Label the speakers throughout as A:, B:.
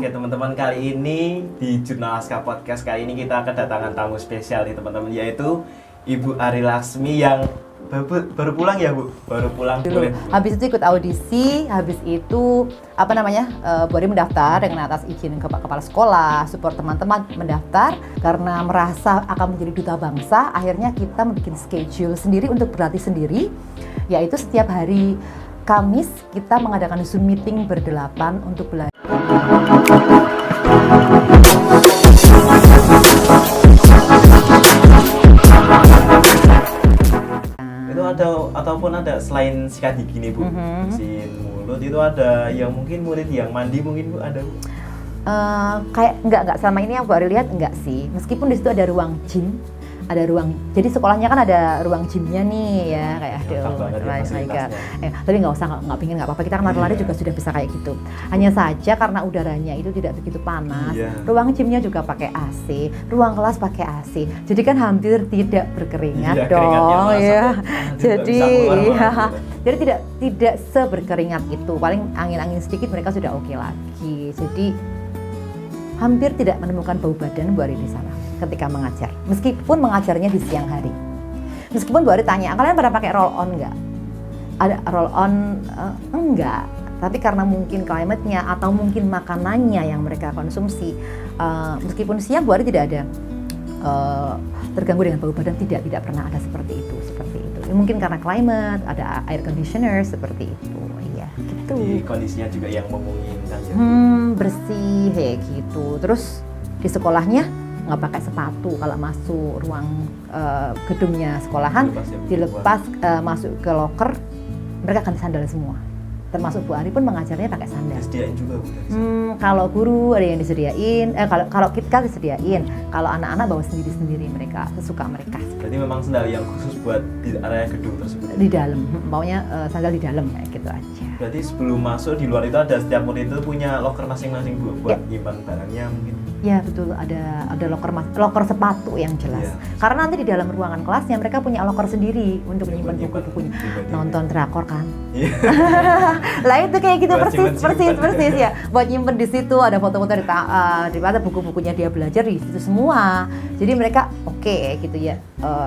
A: Oke teman-teman, kali ini di Jurnal Aska Podcast kali ini kita kedatangan tamu spesial nih teman-teman, yaitu Ibu Ari Laksmi yang baru pulang ya Bu? Baru pulang
B: dulu. Habis itu ikut audisi, habis itu Bu Ari mendaftar dengan atas izin kepala sekolah, support teman-teman mendaftar karena merasa akan menjadi duta bangsa. Akhirnya kita bikin schedule sendiri untuk berlatih sendiri, yaitu setiap hari Kamis kita mengadakan Zoom meeting berdelapan untuk belajar.
A: Itu ataupun ada selain sikat gigi nih Bu, bersihin mulut, itu ada yang mungkin murid yang mandi mungkin Bu, ada Bu?
B: Kayak enggak selama ini yang Bu Ari lihat enggak sih, meskipun di situ ada ruang gym, jadi sekolahnya kan ada ruang gymnya nih ya, kayak tapi nggak pingin nggak apa-apa, kita kan lari-lari juga sudah bisa kayak gitu. Hanya saja karena udaranya itu tidak begitu panas, ruang gymnya juga pakai AC, ruang kelas pakai AC, jadi kan hampir tidak berkeringat dong ya. Jadi tidak seberkeringat itu, paling angin-angin sedikit mereka sudah oke lagi. Jadi hampir tidak menemukan bau badan Bu Ari di sana ketika mengajar, meskipun mengajarnya di siang hari. Meskipun Bu Ari tanya, kalian pada pakai roll on nggak? Ada roll on? Enggak, tapi karena mungkin climate-nya atau mungkin makanannya yang mereka konsumsi, meskipun siang Bu Ari tidak ada terganggu dengan bau badan, tidak pernah ada seperti itu. Mungkin karena climate, ada air conditioner seperti itu, iya gitu.
A: Di kondisinya juga yang memungkinkan ya.
B: Bersih kayak gitu. Terus di sekolahnya nggak pakai sepatu kalau masuk ruang gedungnya sekolahan, dilepas masuk ke locker, mereka akan sandal semua. Termasuk Bu Ari pun mengajarnya pakai sandal.
A: Disediain juga Bu?
B: Kalau guru ada yang disediain, kalau kita disediain, kalau anak-anak bawa sendiri mereka, sesuka mereka.
A: Berarti memang sandal yang khusus buat di area gedung tersebut?
B: Di dalam, maunya sandal di dalam kayak gitu aja.
A: Berarti sebelum masuk di luar itu ada, setiap murid itu punya locker masing-masing Bu, buat nyimpan barangnya mungkin?
B: Ya betul, ada locker sepatu yang jelas. Karena nanti di dalam ruangan kelasnya mereka punya locker sendiri untuk menyimpan buku-bukunya. Nonton drakor kan? Lah itu kayak gitu, persis ya. Buat nyimpen di situ, ada foto-foto di mana buku-bukunya dia belajar di situ semua. Jadi mereka oke gitu ya.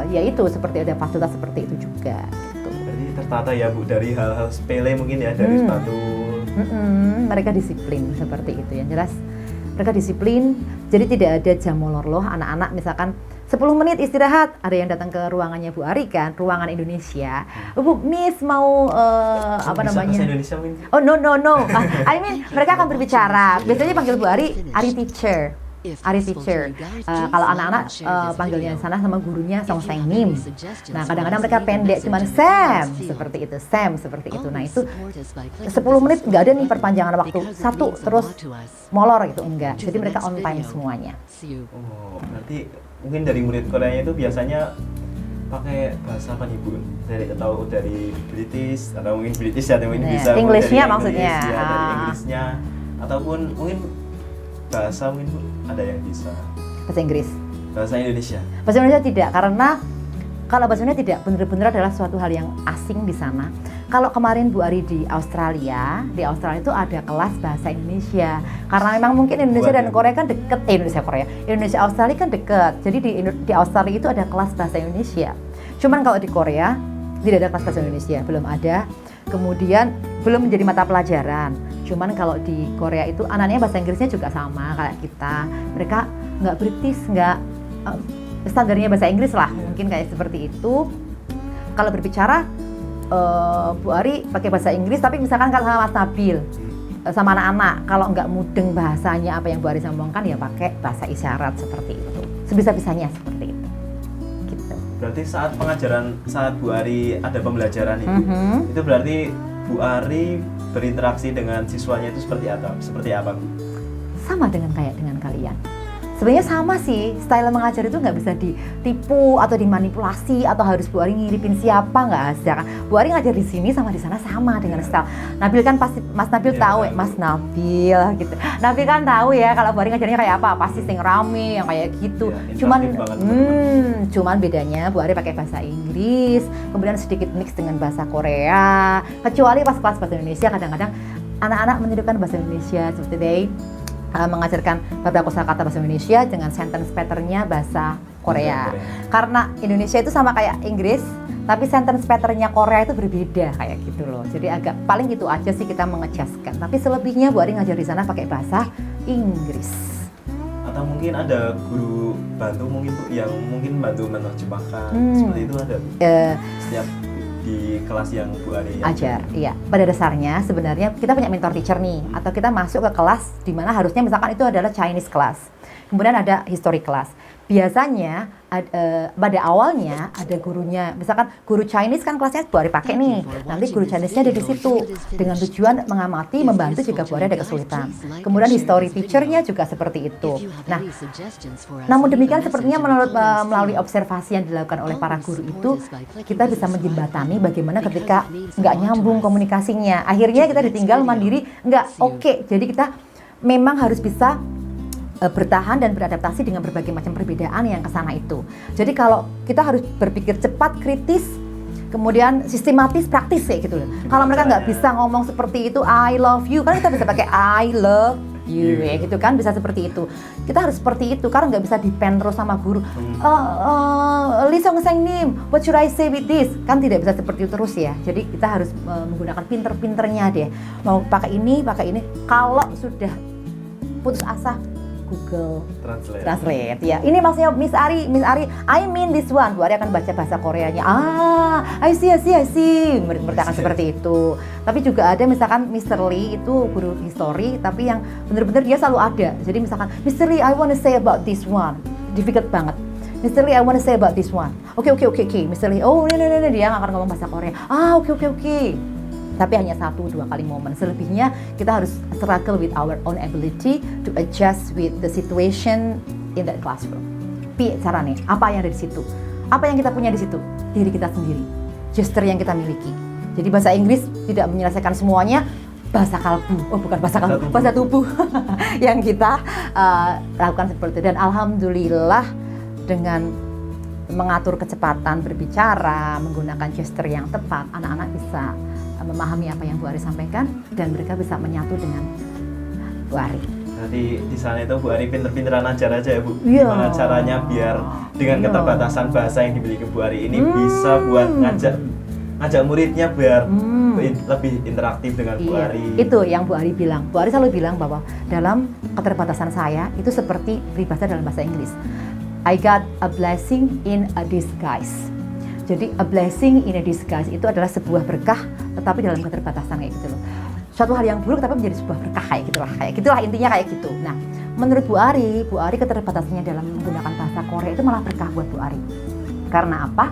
B: Ya itu seperti ada fasilitas seperti itu juga. Gitu.
A: Berarti tertata ya Bu, dari hal-hal sepele mungkin ya, dari sepatu.
B: Mereka disiplin seperti itu yang jelas. Mereka disiplin, jadi tidak ada jam molor loh. Anak-anak misalkan 10 menit istirahat, ada yang datang ke ruangannya Bu Ari kan, ruangan Indonesia. Bu, Miss mau namanya?
A: Bahasa Indonesia mungkin?
B: Oh no. I mean mereka akan berbicara. Biasanya panggil Bu Ari teacher. Kalau anak-anak panggilnya di sana sama gurunya Song Seng Nim. Nah kadang-kadang mereka pendek cuman Sam seperti itu. Nah itu 10 menit nggak ada nih perpanjangan waktu satu terus molor gitu, enggak. Jadi mereka on time semuanya.
A: Oh berarti mungkin dari murid Koreanya itu biasanya pakai bahasa apa nih Bu? Dari British atau mungkin British atau mungkin bisa
B: Englishnya maksudnya.
A: Dari Inggrisnya ataupun mungkin bahasa mungkin Bu, ada yang bisa
B: bahasa Inggris,
A: bahasa Indonesia
B: tidak, karena kalau bahasa Indonesia tidak benar-benar adalah suatu hal yang asing di sana. Kalau kemarin Bu Ari di Australia itu ada kelas bahasa Indonesia, karena memang mungkin Indonesia dan Korea kan deket, Indonesia Australia kan deket, jadi di Australia itu ada kelas bahasa Indonesia. Cuman kalau di Korea tidak ada kelas bahasa Indonesia, belum ada. Kemudian belum menjadi mata pelajaran. Cuman kalau di Korea itu anaknya bahasa Inggrisnya juga sama kayak kita. Mereka nggak British, nggak standarnya bahasa Inggris lah, mungkin kayak seperti itu. Kalau berbicara Bu Ari pakai bahasa Inggris, tapi misalkan kalau sama Mas Nabil sama anak-anak, kalau nggak mudeng bahasanya apa yang Bu Ari sambungkan ya pakai bahasa isyarat seperti itu. Sebisa-bisanya seperti itu.
A: Berarti saat Bu Ari ada pembelajaran itu berarti Bu Ari berinteraksi dengan siswanya itu seperti apa Bu?
B: Sama dengan kalian. Sebenarnya sama sih, style mengajar itu nggak bisa ditipu atau dimanipulasi atau harus Bu Ari ngiripin siapa, nggak ada kan. Bu Ari ngajar di sini sama di sana sama dengan style. Nabil kan pasti, Mas Nabil tahu ya, Mas Nabil gitu. Nabil kan tahu ya kalau Bu Ari ngajarnya kayak apa, pasti sing rame yang kayak gitu. Cuman bedanya Bu Ari pakai bahasa Inggris, kemudian sedikit mix dengan bahasa Korea. Kecuali pas kelas bahasa Indonesia kadang-kadang anak-anak menunjukkan bahasa Indonesia seperti mengajarkan beberapa kosakata bahasa Indonesia dengan sentence pattern-nya bahasa Korea. Karena Indonesia itu sama kayak Inggris, tapi sentence pattern-nya Korea itu berbeda kayak gitu loh. Jadi agak paling gitu aja sih kita mengejaskan. Tapi selebihnya Bu Ari ngajar di sana pakai bahasa Inggris.
A: Atau mungkin ada guru bantu mungkin Bu yang mungkin bantu menerjemahkan seperti itu ada Bu? Setiap di kelas yang Bu Ari
B: ajar. Iya, pada dasarnya sebenarnya kita punya mentor teacher nih, atau kita masuk ke kelas di mana harusnya misalkan itu adalah Chinese class, kemudian ada history class. Biasanya pada awalnya ada gurunya, misalkan guru Chinese kan kelasnya Bu Ari pakai nih, nanti guru Chinese-nya ada di situ dengan tujuan mengamati, membantu jika Bu Ari ada kesulitan. Kemudian history teacher-nya juga seperti itu. Nah, namun demikian sepertinya melalui observasi yang dilakukan oleh para guru itu, kita bisa menjembatani bagaimana ketika nggak nyambung komunikasinya. Akhirnya kita ditinggal mandiri, nggak oke. Jadi kita memang harus bisa bertahan dan beradaptasi dengan berbagai macam perbedaan yang kesana itu. Jadi kalau kita harus berpikir cepat, kritis, kemudian sistematis, praktis kayak gitu loh. Kalau mereka nggak bisa ngomong seperti itu, I love you, kan kita bisa pakai I love you, ya gitu kan, bisa seperti itu. Kita harus seperti itu karena nggak bisa depend terus sama guru. Lee Song Seng Nim, what should I say with this? Kan tidak bisa seperti itu terus ya. Jadi kita harus menggunakan pinter-pinternya deh. Mau pakai ini. Kalau sudah putus asa, Google Translate ya. Ini maksudnya Miss Ari, I mean this one. Bu Ari akan baca bahasa Koreanya. I see. Mereka akan seperti itu. Tapi juga ada misalkan Mr. Lee itu guru history, tapi yang benar-benar dia selalu ada. Jadi misalkan Mr. Lee, I want to say about this one. Difficult banget. Mr. Lee, I want to say about this one. Oke. Mr. Lee, no, dia nggak akan ngomong bahasa Korea. Oke. Tapi hanya 1-2 kali momen. Selebihnya kita harus struggle with our own ability to adjust with the situation in that classroom. Caranya, apa yang ada di situ? Apa yang kita punya di situ? Diri kita sendiri, gesture yang kita miliki. Jadi bahasa Inggris tidak menyelesaikan semuanya. Bahasa kalbu, bukan bahasa kalbu, bahasa tubuh yang kita lakukan seperti itu. Dan alhamdulillah dengan mengatur kecepatan berbicara, menggunakan gesture yang tepat, anak-anak bisa memahami apa yang Bu Ari sampaikan dan mereka bisa menyatu dengan Bu Ari.
A: Berarti di sana itu Bu Ari pinter-pinteran ajar aja ya Bu.
B: Yeah.
A: Gimana caranya biar dengan keterbatasan bahasa yang dimiliki Bu Ari ini bisa buat ngajak muridnya biar lebih interaktif dengan Bu Ari.
B: Itu yang Bu Ari bilang. Bu Ari selalu bilang bahwa dalam keterbatasan saya itu seperti peribahasa dalam bahasa Inggris. I got a blessing in a disguise. Jadi a blessing in a disguise itu adalah sebuah berkah tetapi dalam keterbatasan kayak gitu loh. Suatu hal yang buruk tapi menjadi sebuah berkah kayak gitulah intinya kayak gitu. Nah, menurut Bu Ari keterbatasannya dalam menggunakan bahasa Korea itu malah berkah buat Bu Ari. Karena apa?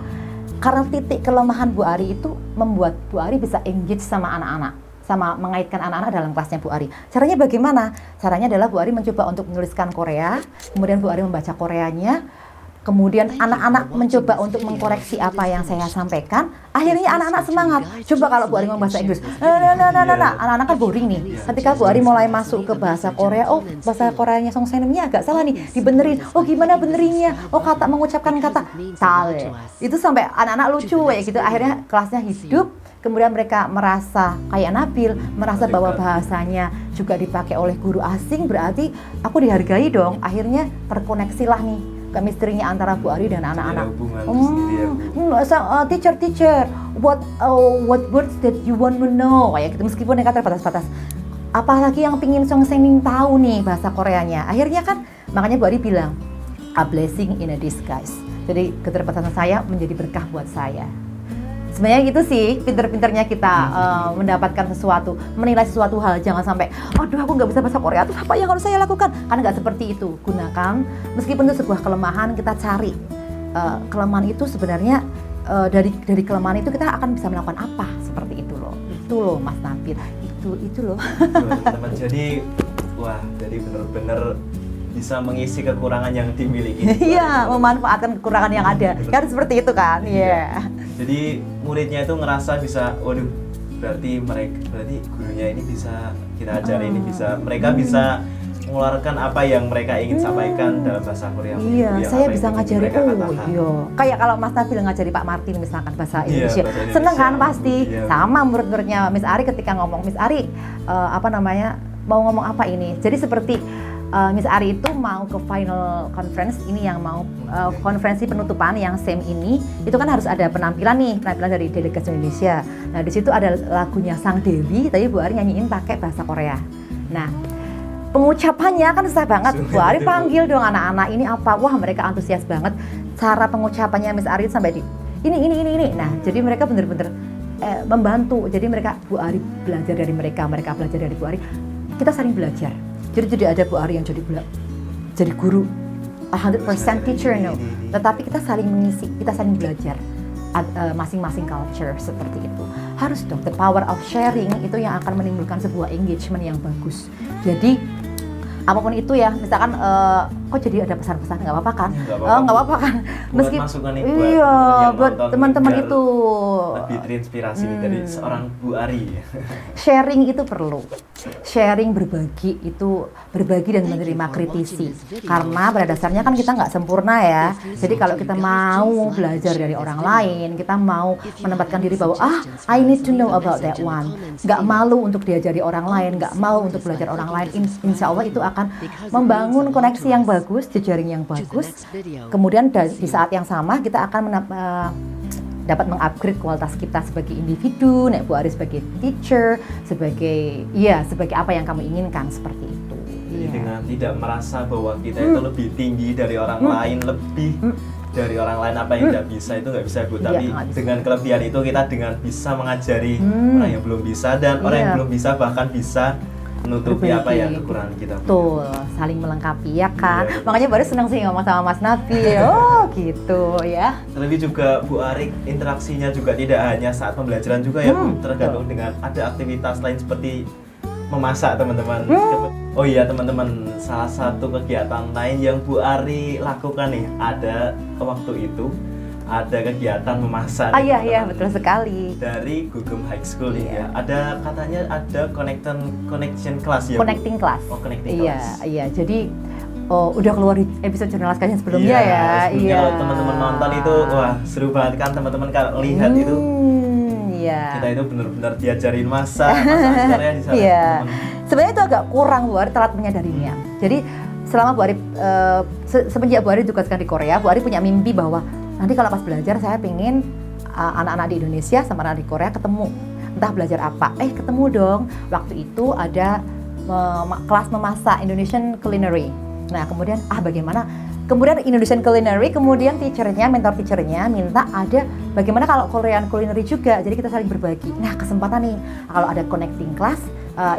B: Karena titik kelemahan Bu Ari itu membuat Bu Ari bisa engage sama anak-anak, sama mengaitkan anak-anak dalam kelasnya Bu Ari. Caranya bagaimana? Caranya adalah Bu Ari mencoba untuk menuliskan Korea, kemudian Bu Ari membaca Koreanya, kemudian anak-anak mencoba untuk mengkoreksi apa yang saya sampaikan. Akhirnya anak-anak semangat. Coba kalau Bu Ari ngomong bahasa Inggris, anak-anak kan boring nih. Ketika Bu Ari mulai masuk ke bahasa Korea, bahasa Koreanya Song Seng Nimnya agak salah nih, dibenerin. Gimana benerinnya? Kata mengucapkan kata salah. Itu sampai anak-anak lucu kayak gitu. Akhirnya kelasnya hidup. Kemudian mereka merasa kayak Nabil, merasa bahwa bahasanya juga dipakai oleh guru asing, berarti aku dihargai dong. Akhirnya terkoneksilah nih chemistry-nya antara Bu Ari dan anak-anak. Teacher, what words that you want to know? Kayak gitu, meskipun mereka terbatas-batas. Apalagi yang pingin Song Seng Nim tahu nih bahasa Koreanya. Akhirnya kan, makanya Bu Ari bilang, a blessing in a disguise. Jadi keterbatasan saya menjadi berkah buat saya. Sebenarnya gitu sih, pinter-pinternya kita mendapatkan sesuatu, menilai sesuatu hal. Jangan sampai, aduh aku nggak bisa bahasa Korea, terus apa yang harus saya lakukan? Karena nggak seperti itu. Gunakan, meskipun itu sebuah kelemahan, kita cari kelemahan itu sebenarnya dari kelemahan itu kita akan bisa melakukan apa? Seperti itu loh. Itu loh Mas Nabil, itu loh.
A: Teman-teman, jadi benar-benar bisa mengisi kekurangan yang dimiliki.
B: Iya, memanfaatkan kekurangan yang ada. Kan seperti itu kan? Iya.
A: Jadi muridnya itu ngerasa bisa, waduh, berarti gurunya ini bisa kita ajari, ini bisa mereka bisa mengeluarkan apa yang mereka ingin sampaikan dalam bahasa Korea.
B: Iya, saya bisa ngajari. Iya. Kayak kalau Mas Nabil ngajari Pak Martin misalkan bahasa Indonesia, seneng kan pasti. Iya. Sama murid-muridnya Miss Ari ketika ngomong, Miss Ari mau ngomong apa ini? Jadi seperti Miss Ari itu mau ke final conference ini yang mau konferensi penutupan yang same ini itu kan harus ada penampilan dari delegasi Indonesia. Nah di situ ada lagunya Sang Dewi, tapi Bu Ari nyanyiin pakai bahasa Korea. Nah pengucapannya kan susah banget. Bu Ari panggil dong anak-anak ini apa? Wah mereka antusias banget. Cara pengucapannya Miss Ari sampai di ini. Nah jadi mereka bener-bener membantu. Jadi Bu Ari belajar dari mereka belajar dari Bu Ari. Kita saling belajar. Jadi tidak ada Bu Ari yang jadi guru 100% teacher, no. Tetapi kita saling mengisi, kita saling belajar masing-masing culture seperti itu. Harus dong, the power of sharing itu yang akan menimbulkan sebuah engagement yang bagus. Jadi apapun itu ya, misalkan kok jadi ada pesan-pesan nggak apa-apa kan? Nggak apa-apa kan?
A: Meski masukan nih
B: buat teman-teman itu
A: lebih terinspirasi dari seorang Bu Ari.
B: Sharing itu perlu. Sharing berbagi dan menerima kritisi. Karena pada dasarnya kan kita nggak sempurna ya. Jadi kalau kita mau belajar dari orang lain, kita mau menempatkan diri bahwa I need to know about that one. Nggak malu untuk diajari orang lain, nggak malu untuk belajar orang lain. Insya Allah itu akan membangun koneksi yang bagus, jejaring yang bagus. Kemudian di saat yang sama kita akan dapat mengupgrade kualitas kita sebagai individu, Bu Ari sebagai teacher, sebagai apa yang kamu inginkan seperti itu.
A: Jadi dengan tidak merasa bahwa kita itu lebih tinggi dari orang lain, dari orang lain apa yang tidak bisa itu nggak bisa Bu. Tapi dengan kelebihan itu kita dengan bisa mengajari orang yang belum bisa dan orang yang belum bisa bahkan bisa menutupi apa yang kekurangan kita.
B: Betul, saling melengkapi ya kan. Makanya baru senang sih ngomong sama Mas Nabil. Oh gitu ya.
A: Terlebih juga Bu Ari interaksinya juga tidak hanya saat pembelajaran juga ya Bu, tergantung dengan ada aktivitas lain seperti memasak teman-teman. Oh iya teman-teman, salah satu kegiatan lain yang Bu Ari lakukan nih ada waktu itu ada kegiatan memasak.
B: Iya betul sekali.
A: Dari Gugum High School ya. Ada katanya ada connection class ya.
B: Connecting class.
A: Oh, connecting class.
B: Iya. Jadi udah keluar di episode Jurnalis Kalian sebelumnya ya.
A: Iya. Kalau teman-teman nonton itu wah seru banget kan teman-teman kalau lihat itu. Iya. Kita itu benar-benar diajarin masak Korea di sana.
B: Iya. Sebenarnya itu agak kurang Bu Ari telat menyadarinya. Jadi selama Bu Ari semenjak Bu Ari ditugaskan di Korea, Bu Ari punya mimpi bahwa nanti kalau pas belajar saya pengen anak-anak di Indonesia sama anak di Korea ketemu. Entah belajar apa. Ketemu dong. Waktu itu ada kelas memasak Indonesian Culinary. Nah kemudian bagaimana? Kemudian Indonesian Culinary, kemudian mentor teachernya minta ada bagaimana kalau Korean Culinary juga. Jadi kita saling berbagi. Nah kesempatan nih kalau ada connecting class,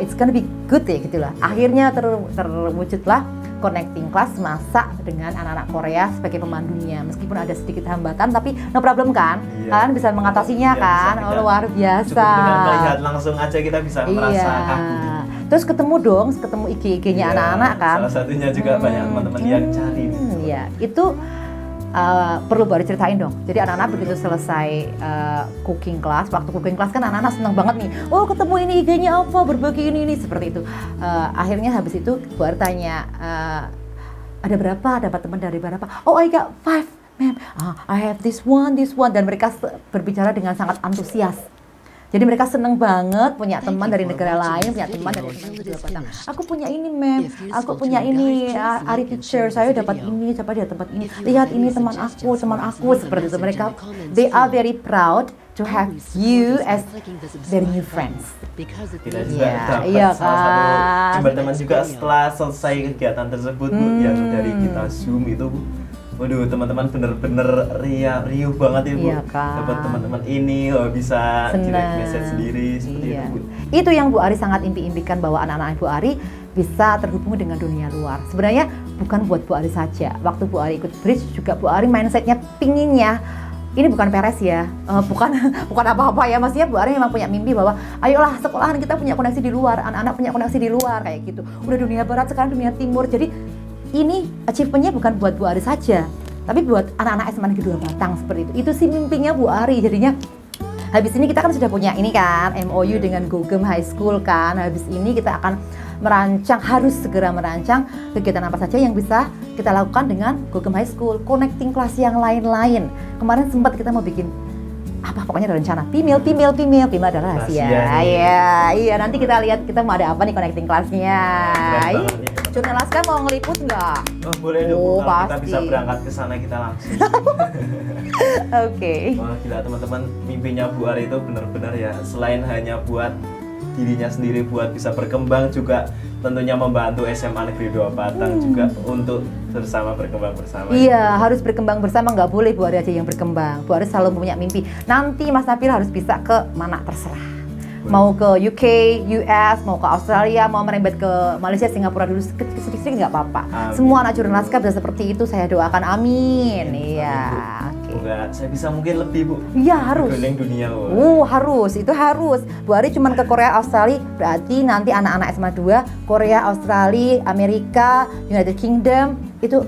B: it's gonna be good ya gitulah. Akhirnya terwujudlah connecting class masak dengan anak-anak Korea sebagai pemandunya. Meskipun ada sedikit hambatan tapi no problem kan? Kalian bisa mengatasinya kan? Luar biasa.
A: Cukup dengan melihat langsung aja kita bisa merasa kaku.
B: Terus ketemu IG-nya anak-anak kan?
A: Salah satunya juga banyak teman-teman yang cari.
B: Iya, itu perlu baru ceritain dong. Jadi anak-anak begitu selesai cooking class, waktu cooking class kan anak-anak senang banget nih. Oh ketemu ini IG-nya apa, berbagi ini seperti itu. Akhirnya habis itu baru tanya ada berapa, dapat teman dari berapa? Oh I got 5, ma'am. I have this one. Dan mereka berbicara dengan sangat antusias. Jadi mereka seneng banget punya teman dari negara lain, punya teman dari negara Batang. Aku punya ini, ma'am. Aku punya ini, Ari teacher. Saya dapat ini, siapa dia dapat ini. Lihat ini teman aku seperti itu. Mereka, they are very proud to have you as their new friends.
A: Kita juga dapat salah satu teman juga setelah selesai kegiatan tersebut Bu, yang dari kita Zoom itu Bu. Waduh, teman-teman bener-bener riuh banget ya Bu.
B: Iya, kan?
A: Dapat teman-teman ini bisa direct message sendiri seperti itu Bu.
B: Itu yang Bu Ari sangat impi-impikan bahwa anak-anak Bu Ari bisa terhubung dengan dunia luar. Sebenarnya bukan buat Bu Ari saja. Waktu Bu Ari ikut Bridge juga Bu Ari mindsetnya pinginnya ini bukan peres ya, bukan apa-apa ya. Maksudnya Bu Ari memang punya mimpi bahwa ayolah sekolahan kita punya koneksi di luar, anak-anak punya koneksi di luar kayak gitu. Udah dunia barat sekarang dunia timur. Jadi ini achievement-nya bukan buat Bu Ari saja, tapi buat anak-anak SMA Negeri 2 Batang seperti itu. Itu sih mimpinya Bu Ari. Jadinya habis ini kita kan sudah punya ini kan MOU dengan Gugum High School kan. Habis ini kita akan harus segera merancang kegiatan apa saja yang bisa kita lakukan dengan Gugum High School, connecting kelas yang lain-lain. Kemarin sempat kita mau bikin pokoknya ada rencana female adalah rahasia. Iya, nanti kita lihat kita mau ada apa nih connecting kelasnya. Jurnal Laska mau ngeliput nggak?
A: Oh, boleh dong,
B: Oh,
A: kalau kita
B: pasti.
A: bisa berangkat ke sana kita langsung.
B: Oke.
A: Wah gila teman-teman, mimpinya Bu Ari itu benar-benar ya, selain hanya buat dirinya sendiri buat bisa berkembang, juga tentunya membantu SMA Negeri 2 Batang juga untuk bersama berkembang bersama.
B: Iya, harus berkembang bersama, nggak boleh Bu Ari aja yang berkembang. Bu Ari selalu punya mimpi. Nanti Mas Nabil harus bisa ke mana terserah. Mau ke UK, US, mau ke Australia, mau merembet ke Malaysia, Singapura dulu sedikit-sedikit nggak apa-apa.
A: Amin.
B: Semua anak Jurnal Laska bisa seperti itu, saya doakan, amin. Iya, oke.
A: Semoga saya bisa mungkin lebih Bu.
B: Iya harus.
A: Berkeliling dunia. Wah.
B: Harus, itu harus. Bu Ari cuman ke Korea, Australia, berarti nanti anak-anak SMA 2, Korea, Australia, Amerika, United Kingdom, itu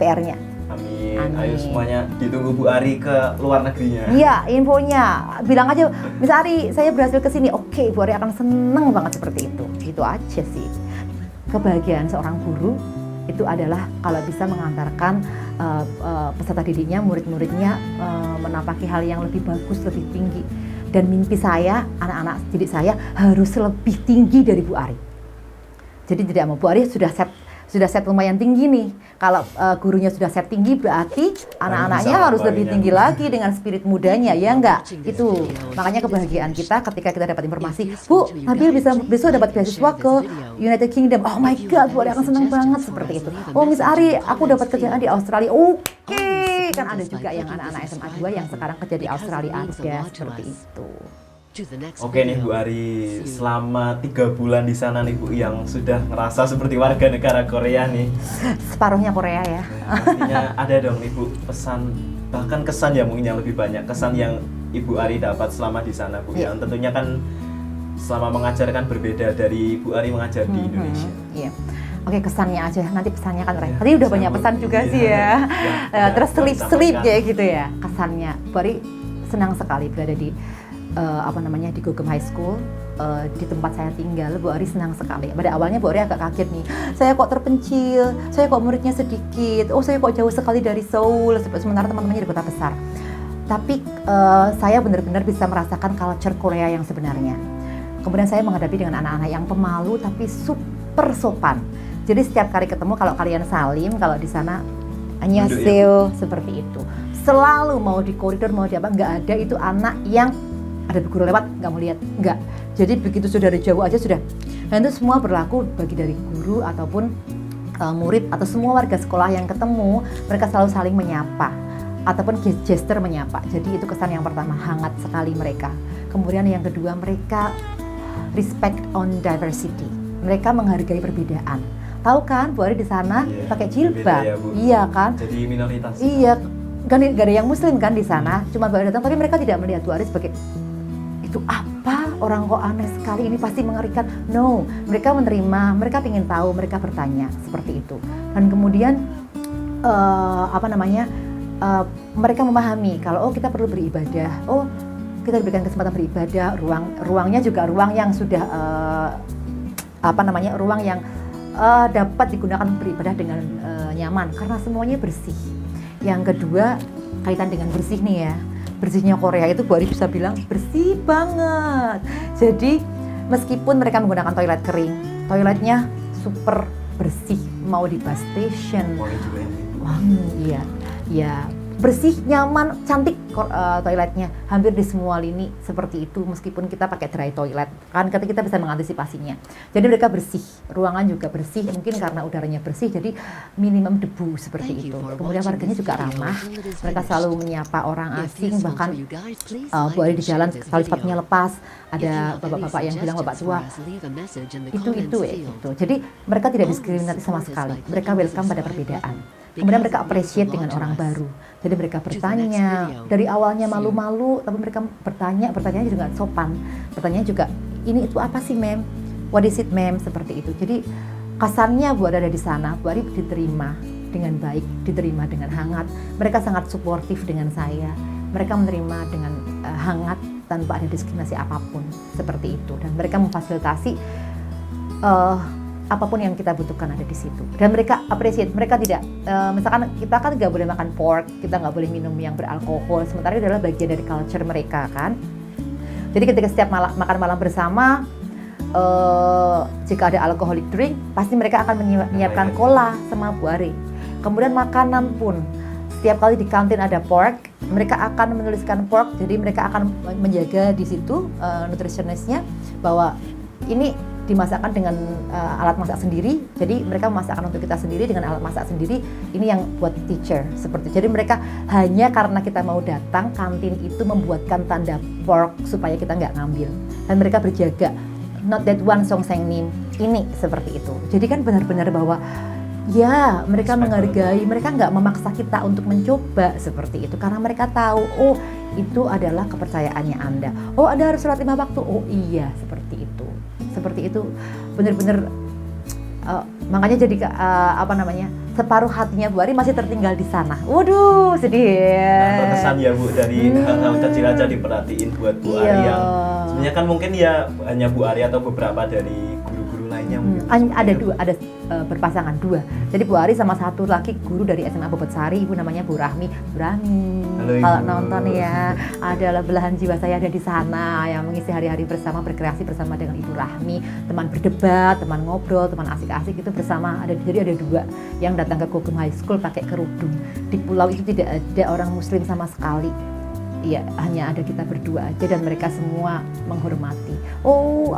B: PR-nya.
A: Amin.
B: Amin.
A: Ayo semuanya ditunggu Bu Ari ke luar negerinya.
B: Iya, infonya. Bilang aja, Miss Ari, saya berhasil ke sini. Oke, Bu Ari akan seneng banget seperti itu. Gitu aja sih. Kebahagiaan seorang guru itu adalah kalau bisa mengantarkan peserta didiknya, murid-muridnya menapaki hal yang lebih bagus, lebih tinggi. Dan mimpi saya, anak-anak didik saya harus lebih tinggi dari Bu Ari. Jadi tidak mau, Bu Ari sudah set lumayan tinggi nih. Kalau gurunya sudah set tinggi, berarti anak-anaknya harus lebih tinggi lagi dengan spirit mudanya, ya enggak? Itu makanya kebahagiaan kita ketika kita dapat informasi, Bu, Nabil bisa besok dapat beasiswa ke United Kingdom. Oh my God, Bu Ari akan senang banget seperti itu. Oh Miss Ari, aku dapat kerjaan di Australia. Oke, kan ada juga yang anak-anak SMA 2 yang sekarang kerja di Australia, ada seperti itu.
A: Oke nih Bu Ari, selama 3 bulan di sana nih Bu, yang sudah ngerasa seperti warga negara Korea nih.
B: Separuhnya Korea ya.
A: Pastinya ada dong nih Bu pesan, bahkan kesan ya mungkin yang lebih banyak, kesan yang Ibu Ari dapat selama di sana Bu.
B: Iya.
A: Yang tentunya kan selama mengajarkan berbeda dari Bu Ari mengajar di Indonesia.
B: Iya. Oke, kesannya aja, nanti pesannya kan tadi udah banyak pesan juga sih ya. Terus selip-selip kayak gitu ya. Kesannya, Bu Ari senang sekali berada di di Gugem High School, di tempat saya tinggal. Bu Ari senang sekali. Pada awalnya Bu Ari agak kaget nih, saya kok terpencil, saya kok muridnya sedikit, saya kok jauh sekali dari Seoul, sementara teman-temannya di kota besar. Tapi saya benar-benar bisa merasakan culture Korea yang sebenarnya. Kemudian saya menghadapi dengan anak-anak yang pemalu tapi super sopan. Jadi setiap kali ketemu, kalau kalian salim, kalau di sana annyeonghaseyo, seperti itu. Selalu mau di koridor, mau di apa, nggak ada itu anak yang ada guru lewat nggak mau lihat, nggak. Jadi begitu sudah dari jauh aja sudah. Dan itu semua berlaku bagi dari guru ataupun murid atau semua warga sekolah yang ketemu, mereka selalu saling menyapa ataupun gesture menyapa. Jadi itu kesan yang pertama, hangat sekali mereka. Kemudian yang kedua, mereka respect on diversity. Mereka menghargai perbedaan. Tahu kan, Bu Ari di sana pakai jilbab,
A: ya, Bu.
B: Iya kan?
A: Jadi minoritas.
B: Iya, gak ada yang muslim kan di sana. Cuma Bu Ari datang, tapi mereka tidak melihat Bu Ari sebagai itu apa, orang kok aneh sekali, ini pasti mengerikan. No, mereka menerima, mereka ingin tahu, mereka bertanya seperti itu. Dan kemudian mereka memahami kalau kita perlu beribadah, kita diberikan kesempatan beribadah, ruangnya juga ruang yang sudah ruang yang dapat digunakan beribadah dengan nyaman karena semuanya bersih. Yang kedua, kaitan dengan bersih nih ya. Bersihnya Korea itu Bu Ari bisa bilang bersih banget. Jadi meskipun mereka menggunakan toilet kering, toiletnya super bersih. Mau di bus station, iya, bersih, nyaman, cantik toiletnya. Hampir di semua lini seperti itu, meskipun kita pakai dry toilet kan, kita bisa mengantisipasinya. Jadi mereka bersih, ruangan juga bersih, mungkin karena udaranya bersih jadi minimum debu seperti itu. Kemudian warganya juga ramah, mereka selalu menyapa orang asing, bahkan Bu Ari di jalan sekali sepatunya lepas, ada bapak-bapak yang bilang bapak tua, itu. Jadi mereka tidak diskriminasi sama sekali, mereka welcome pada perbedaan. Kemudian mereka appreciate dengan orang baru. Jadi mereka bertanya, dari awalnya malu-malu, tapi mereka bertanya juga sopan. Bertanya juga, ini itu apa sih ma'am? What is it ma'am? Seperti itu. Jadi kesannya Bu Ari ada di sana, Bu Ari diterima dengan baik, diterima dengan hangat. Mereka sangat suportif dengan saya. Mereka menerima dengan hangat tanpa ada diskriminasi apapun. Seperti itu. Dan mereka memfasilitasi apapun yang kita butuhkan ada di situ. Dan mereka appreciate, mereka tidak, misalkan kita kan nggak boleh makan pork, kita nggak boleh minum yang beralkohol, sementara itu adalah bagian dari culture mereka kan. Jadi ketika setiap makan malam bersama, jika ada alcoholic drink, pasti mereka akan menyiapkan cola sama Bu Ari. Kemudian makanan pun, setiap kali di kantin ada pork, mereka akan menuliskan pork, jadi mereka akan menjaga di situ nutritionistnya bahwa ini dimasakkan dengan alat masak sendiri, jadi mereka memasakkan untuk kita sendiri dengan alat masak sendiri. Ini yang buat teacher seperti. Jadi mereka hanya karena kita mau datang, kantin itu membuatkan tanda pork supaya kita nggak ngambil, dan mereka berjaga. Not that one song sang nim ini seperti itu. Jadi kan benar-benar bahwa ya mereka menghargai, mereka nggak memaksa kita untuk mencoba seperti itu karena mereka tahu oh itu adalah kepercayaannya Anda. Oh Anda harus sholat 5 waktu. Oh iya seperti itu. Seperti itu benar-benar makanya jadi separuh hatinya Bu Ari masih tertinggal di sana. Waduh sedih.
A: Nah, kesan ya Bu dari hal-hal kecil aja diperhatiin buat Bu Ari yang sebenarnya kan mungkin ya hanya Bu Ari atau beberapa dari guru-guru lainnya mungkin.
B: Ada berpasangan 2. Jadi Bu Ari sama satu lagi guru dari SMA Bobotsari, ibu namanya Bu Rahmi. Bu Rahmi, kalau nonton ya, adalah belahan jiwa saya ada di sana yang mengisi hari-hari bersama, berkreasi bersama dengan Ibu Rahmi, teman berdebat, teman ngobrol, teman asik-asik itu bersama. Jadi ada 2 yang datang ke Kogum High School pakai kerudung. Di pulau itu tidak ada orang Muslim sama sekali. Iya, hanya ada kita berdua aja dan mereka semua menghormati. Oh,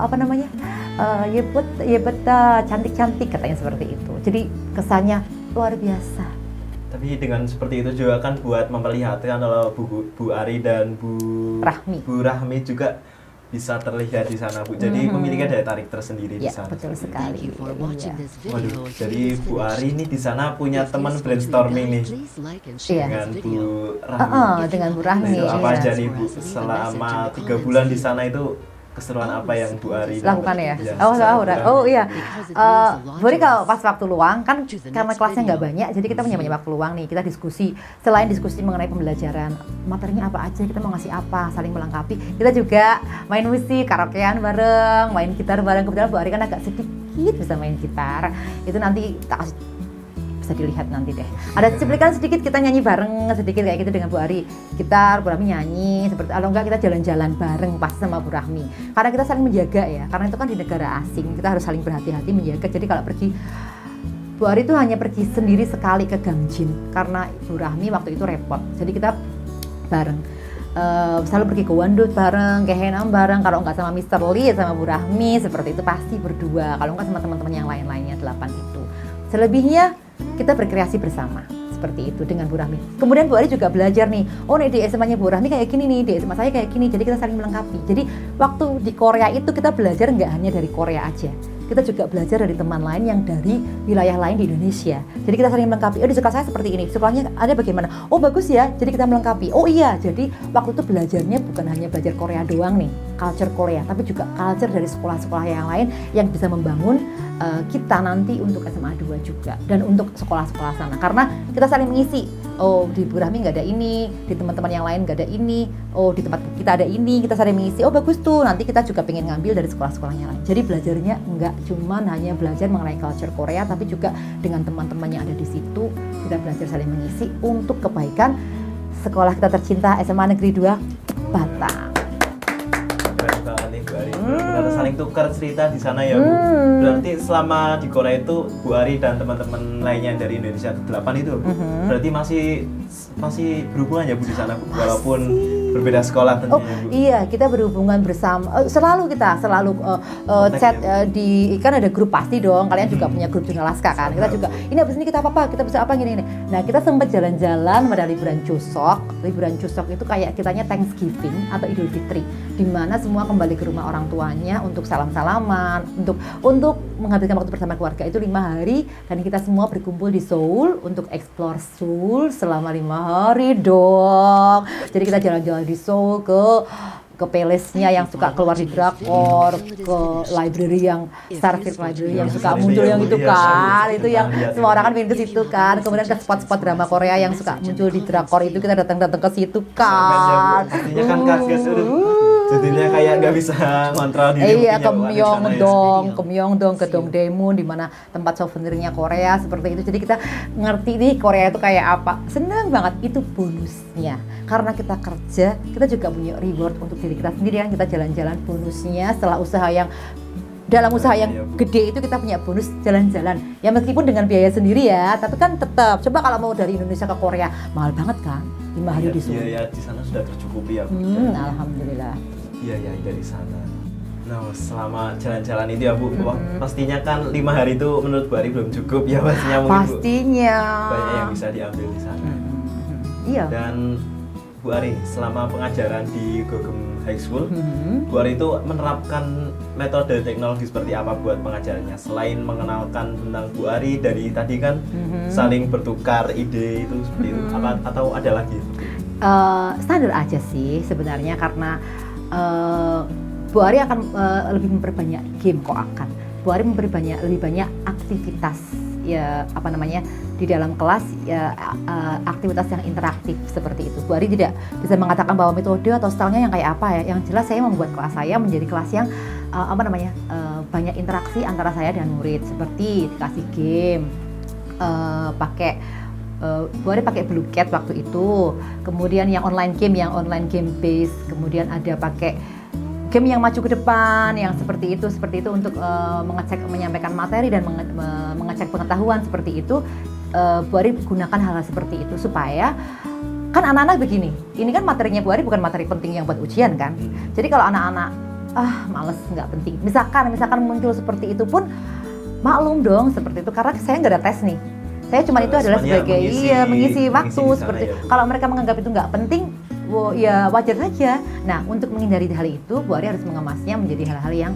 B: cantik-cantik katanya seperti itu. Jadi kesannya luar biasa.
A: Tapi dengan seperti itu juga kan buat memperlihatkan kalau Bu Ari dan Bu Rahmi juga bisa terlihat di sana Bu. Jadi memiliki daya tarik tersendiri di sana.
B: Betul sekali.
A: Waduh, jadi Bu Ari ini di sana punya teman brainstorming nih dengan Bu Rahmi.
B: Dengan Bu Rahmi.
A: Nah, itu apa aja nih Bu selama 3 bulan di sana itu keseruan apa yang Bu Ari
B: lakukan ya? Oh iya. Bu Ari kalau pas waktu luang kan karena kelasnya nggak banyak, jadi kita punya banyak waktu luang nih. Kita diskusi. Selain diskusi mengenai pembelajaran, materinya apa aja, kita mau ngasih apa, saling melengkapi. Kita juga main musik, karaokean bareng, main gitar bareng. Kebetulan Bu Ari kan agak sedikit bisa main gitar. Itu nanti tak kasih, bisa dilihat nanti deh. Ada cuplikan sedikit kita nyanyi bareng sedikit kayak gitu dengan Bu Ari. Gitar, Bu Rahmi nyanyi seperti kalau enggak kita jalan-jalan bareng pas sama Bu Rahmi. Karena kita saling menjaga ya. Karena itu kan di negara asing, kita harus saling berhati-hati menjaga. Jadi kalau pergi Bu Ari itu hanya pergi sendiri sekali ke Gangjin karena Bu Rahmi waktu itu repot. Jadi kita bareng. Selalu pergi ke Wondut bareng, ke Henam bareng. Kalau enggak sama Mr. Lee sama Bu Rahmi seperti itu pasti berdua. Kalau enggak sama teman-teman yang lain-lainnya 8 itu. Selebihnya kita berkreasi bersama seperti itu dengan Bu Rahmi. Kemudian Bu Ari juga belajar nih, oh nih di SMA-nya Bu Rahmi kayak gini nih, di SMA saya kayak gini. Jadi kita saling melengkapi. Jadi waktu di Korea itu kita belajar nggak hanya dari Korea aja. Kita juga belajar dari teman lain yang dari wilayah lain di Indonesia. Jadi kita saling melengkapi. Oh di sekolah saya seperti ini, sekolahnya ada bagaimana? Oh bagus ya, jadi kita melengkapi. Oh iya, jadi waktu itu belajarnya bukan hanya belajar Korea doang nih, culture Korea, tapi juga culture dari sekolah-sekolah yang lain yang bisa membangun kita nanti untuk SMA 2 juga dan untuk sekolah-sekolah sana. Karena kita saling mengisi. Oh di Bu Rahmi nggak ada ini, di teman-teman yang lain nggak ada ini. Oh di tempat kita ada ini, kita saling mengisi. Oh bagus tuh, nanti kita juga pengen ngambil dari sekolah-sekolahnya lain. Jadi belajarnya nggak cuman hanya belajar mengenai culture Korea, tapi juga dengan teman-teman yang ada di situ kita belajar saling mengisi untuk kebaikan sekolah kita tercinta SMA Negeri 2 Batang.
A: Benar saling tukar cerita di sana ya Bu. Berarti selama di Korea itu Bu Ari dan teman-teman lainnya dari Indonesia 8 itu Bu. Berarti masih berhubungan ya Bu di sana Bu, walaupun berbeda sekolah tentunya Bu.
B: Iya, kita berhubungan bersama. Selalu chat di kan ada grup pasti dong. Kalian juga punya grup Jurnalaska kan. Kita juga ini abis ini kita apa? Kita bisa apa gini. Nah, kita sempat jalan-jalan pada liburan Chuseok. Liburan Chuseok itu kayak kitanya Thanksgiving atau Idul Fitri, di mana semua kembali ke rumah orang tuanya untuk salam-salaman, untuk menghabiskan waktu bersama keluarga itu 5 hari, dan kita semua berkumpul di Seoul untuk explore Seoul selama 5 hari dong. Jadi kita jalan-jalan di Seoul ke palace-nya yang suka keluar di drakor, ke library yang Starfield Library yang suka muncul yang itu kan, itu yang semua orang kan pengen ke situ kan. Kemudian ke spot-spot drama Korea yang suka muncul di drakor itu kita datang ke situ kan.
A: Pastinya kan kaget jadinya kayak nggak bisa ngontrol diri.
B: Iya, ke Myeongdong, ke Dongdaemun, di mana tempat souvenirnya Korea seperti itu. Jadi kita ngerti nih Korea itu kayak apa. Seneng banget, itu bonusnya. Karena kita kerja, kita juga punya reward untuk diri kita sendiri kan. Kita jalan-jalan bonusnya setelah usaha yang dalam usaha yang
A: Iya, Bu.
B: gede itu kita punya bonus jalan-jalan. Ya meskipun dengan biaya sendiri ya, tapi kan tetap. Coba kalau mau dari Indonesia ke Korea, mahal banget kan? 5 hari
A: Iya,
B: di Seoul.
A: biaya di sana sudah tercukupi ya Bu.
B: Alhamdulillah.
A: Iya dari sana. Nah, selama jalan-jalan itu ya Bu, wah, pastinya kan 5 hari itu menurut Bu Ari belum cukup ya pastinya mungkin Bu.
B: Pastinya.
A: Banyak yang bisa diambil di sana.
B: Iya.
A: Dan Bu Ari, selama pengajaran di Gogem High School, Bu Ari itu menerapkan metode teknologi seperti apa buat pengajarannya? Selain mengenalkan tentang Bu Ari dari tadi kan saling bertukar ide itu seperti itu, apa atau ada lagi?
B: Standar aja sih sebenarnya karena Bu Ari akan lebih memperbanyak game kok akan. Bu Ari memperbanyak lebih banyak aktivitas ya apa namanya di dalam kelas ya aktivitas yang interaktif seperti itu. Bu Ari tidak bisa mengatakan bahwa metode atau stylenya yang kayak apa ya. Yang jelas saya membuat kelas saya menjadi kelas yang banyak interaksi antara saya dan murid seperti dikasih game, Bu Ari pakai Blue Cat waktu itu. Kemudian yang online game base. Kemudian ada pakai game yang maju ke depan, yang seperti itu untuk menyampaikan materi dan mengecek pengetahuan seperti itu. Bu Ari gunakan hal seperti itu supaya kan anak-anak begini. Ini kan materinya Bu Ari bukan materi penting yang buat ujian kan. Jadi kalau anak-anak males nggak penting. Misalkan muncul seperti itu pun maklum dong seperti itu karena saya nggak ada tes nih. Saya cuma itu adalah sebagai mengisi waktu seperti. Kalau mereka menganggap itu nggak penting, ya wajar saja. Nah, untuk menghindari hal itu, Bu Ari harus mengemasnya menjadi hal-hal yang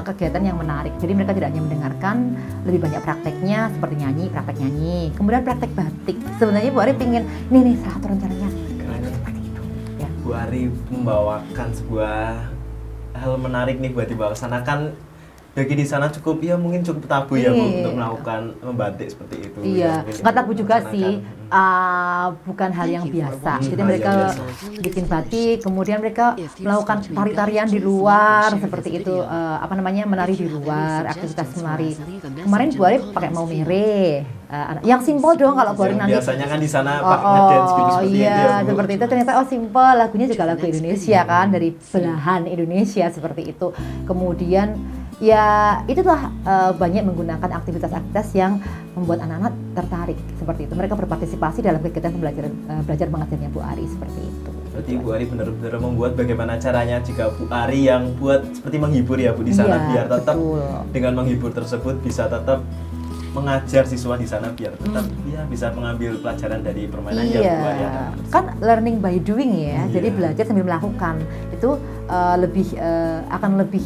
B: kegiatan yang menarik. Jadi mereka tidak hanya mendengarkan, lebih banyak prakteknya seperti praktek nyanyi, kemudian praktek batik. Sebenarnya Bu Ari pingin, nih salah satu rencananya seperti itu. Ya.
A: Bu Ari membawakan sebuah hal menarik nih buat dibawa ke sana kan. Bagi di sana mungkin cukup tabu ya Bu untuk melakukan membatik seperti itu.
B: Iya, nggak tabu juga sih, bukan hal yang biasa. Jadi mereka bikin batik, kemudian mereka melakukan tari-tarian di luar seperti itu, menari di luar, aktivitas menari. Kemarin Bu Ari pakai mau mere, yang simpel dong kalau Bu Ari nanti.
A: Biasanya kan di sana pakai ngedance gitu seperti itu ya Bu.
B: Seperti itu ternyata simpel, lagunya juga lagu Indonesia kan, dari belahan Indonesia seperti itu. Kemudian ya itulah banyak menggunakan aktivitas-aktivitas yang membuat anak-anak tertarik seperti itu. Mereka berpartisipasi dalam kegiatan belajar mengajarnya Bu Ari seperti itu.
A: Berarti Bu Ari benar-benar membuat bagaimana caranya jika Bu Ari yang buat seperti menghibur ya Bu di sana biar tetap dengan menghibur tersebut bisa tetap mengajar siswa di sana biar tetap bisa mengambil pelajaran dari permainan yang Bu Ari ada.
B: Kan learning by doing ya. Jadi belajar sambil melakukan itu akan lebih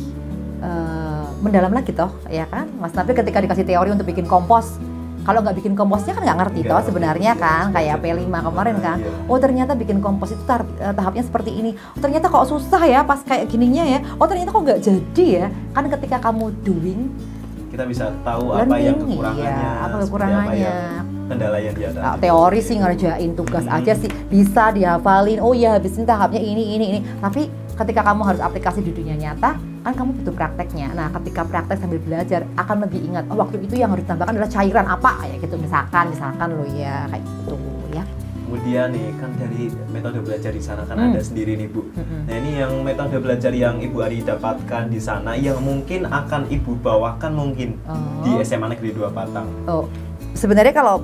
B: mendalam lagi toh, ya kan? Mas Nabil ketika dikasih teori untuk bikin kompos, kalau nggak bikin komposnya kan nggak ngerti toh sebenarnya kan, kayak P5 kemarin kan. Oh ternyata bikin kompos itu tahapnya seperti ini. Oh, ternyata kok susah ya pas kayak gininya ya. Oh ternyata kok nggak jadi ya. Kan ketika kamu doing,
A: kita bisa tahu apa yang kekurangannya,
B: apa kekurangannya.
A: Kendala yang dia ada.
B: Teori sih ngerjain tugas aja sih bisa dihafalin. Oh ya habis ini tahapnya ini. Tapi ketika kamu harus aplikasi di dunia nyata, kan kamu butuh prakteknya. Nah, ketika praktek sambil belajar akan lebih ingat. Oh, waktu itu yang harus ditambahkan adalah cairan apa ya gitu. Misalkan lo ya kayak gitu ya.
A: Kemudian nih kan dari metode belajar di sana kan ada sendiri nih Bu. Nah ini yang metode belajar yang Ibu Ari dapatkan di sana yang mungkin akan Ibu bawakan mungkin di SMA Negeri 2 Batang. Oh,
B: sebenarnya kalau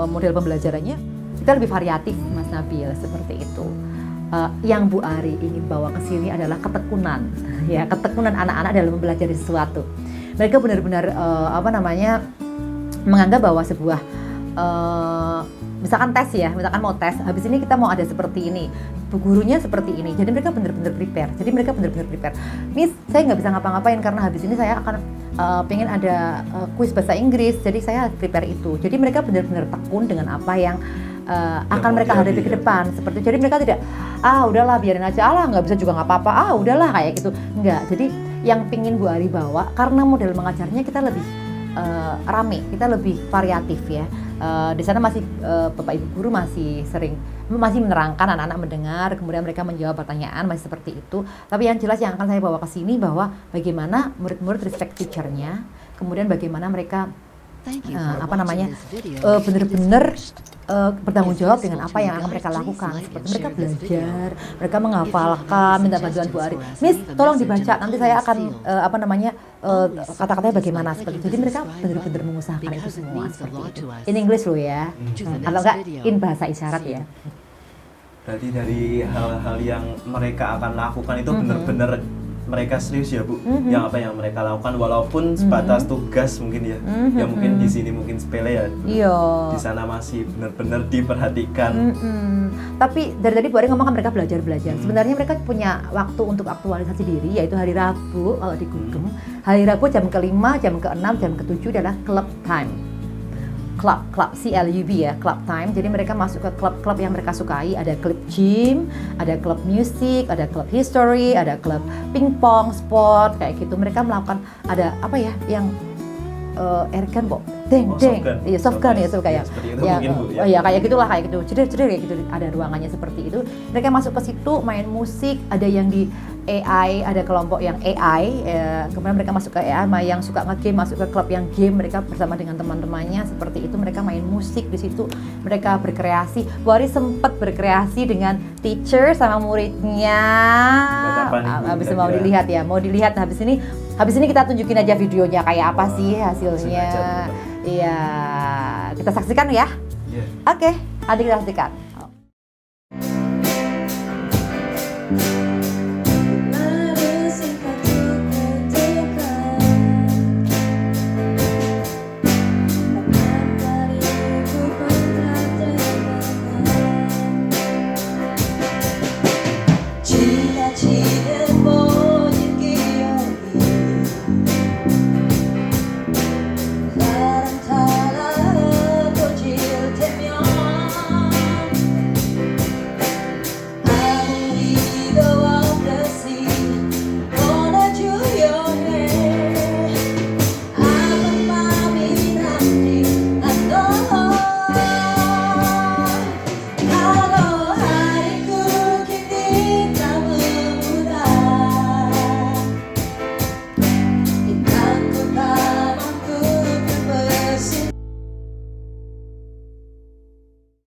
B: model pembelajarannya kita lebih variatif Mas Nabil seperti itu. Yang Bu Ari ingin bawa ke sini adalah ketekunan, ya ketekunan anak-anak dalam mempelajari sesuatu. Mereka benar-benar menganggap bahwa sebuah misalkan tes ya, misalkan mau tes, habis ini kita mau ada seperti ini, bu gurunya seperti ini, jadi mereka benar-benar prepare. Miss, saya nggak bisa ngapa-ngapain karena habis ini saya akan pengen ada kuis bahasa Inggris, jadi saya prepare itu. Jadi mereka benar-benar tekun dengan apa yang akan mereka hadapi ke depan seperti itu. Jadi mereka tidak udahlah biarin aja nggak bisa juga nggak apa-apa udahlah kayak gitu, enggak. Jadi yang pingin Bu Ari bawa karena model mengajarnya kita lebih rame, kita lebih variatif ya. Di sana masih Bapak Ibu guru masih menerangkan, anak-anak mendengar, kemudian mereka menjawab pertanyaan masih seperti itu. Tapi yang jelas yang akan saya bawa ke sini bahwa bagaimana murid-murid respect teacher-nya, kemudian bagaimana mereka benar-benar bertanggung jawab dengan apa yang akan mereka lakukan. Seperti mereka belajar, mereka menghafalkan, minta bantuan Bu Ari. Miss, tolong dibaca. Nanti saya akan kata-katanya bagaimana seperti itu. Jadi mereka benar-benar mengusahakan itu semua seperti itu. In English loh ya, atau enggak in bahasa isyarat ya.
A: Berarti dari hal-hal yang mereka akan lakukan itu benar-benar mereka serius ya Bu, yang apa yang mereka lakukan walaupun sebatas tugas mungkin ya, yang mungkin di sini mungkin sepele ya,
B: Iya.
A: di sana masih benar-benar diperhatikan.
B: Tapi dari tadi Bu Ari ngomong kan mereka belajar. Sebenarnya mereka punya waktu untuk aktualisasi diri, yaitu hari Rabu kalau di Google. Hari Rabu jam ke-5, jam ke-6, jam ke-7 adalah club time. Club CLUB ya, club time. Jadi mereka masuk ke klub-klub yang mereka sukai. Ada klub gym, ada klub musik, ada klub history, ada klub pingpong, sport kayak gitu. Mereka melakukan ada apa ya yang airgun kok, deng, iya soft gun ya kayak, ya kayak gitulah kayak gitu, ceder kayak gitu. Ada ruangannya seperti itu. Mereka masuk ke situ main musik. Ada yang di AI, ada kelompok yang AI. Kemudian mereka masuk ke AI, yang suka nge-game masuk ke klub yang game. Mereka bersama dengan teman-temannya seperti itu. Mereka main musik di situ. Mereka berkreasi. Bu Ari sempat berkreasi dengan teacher sama muridnya. Habis mau dilihat ya, mau dilihat habis ini kita tunjukin aja videonya kayak apa sih hasilnya. Iya, kita saksikan ya. Oke, adik kita saksikan.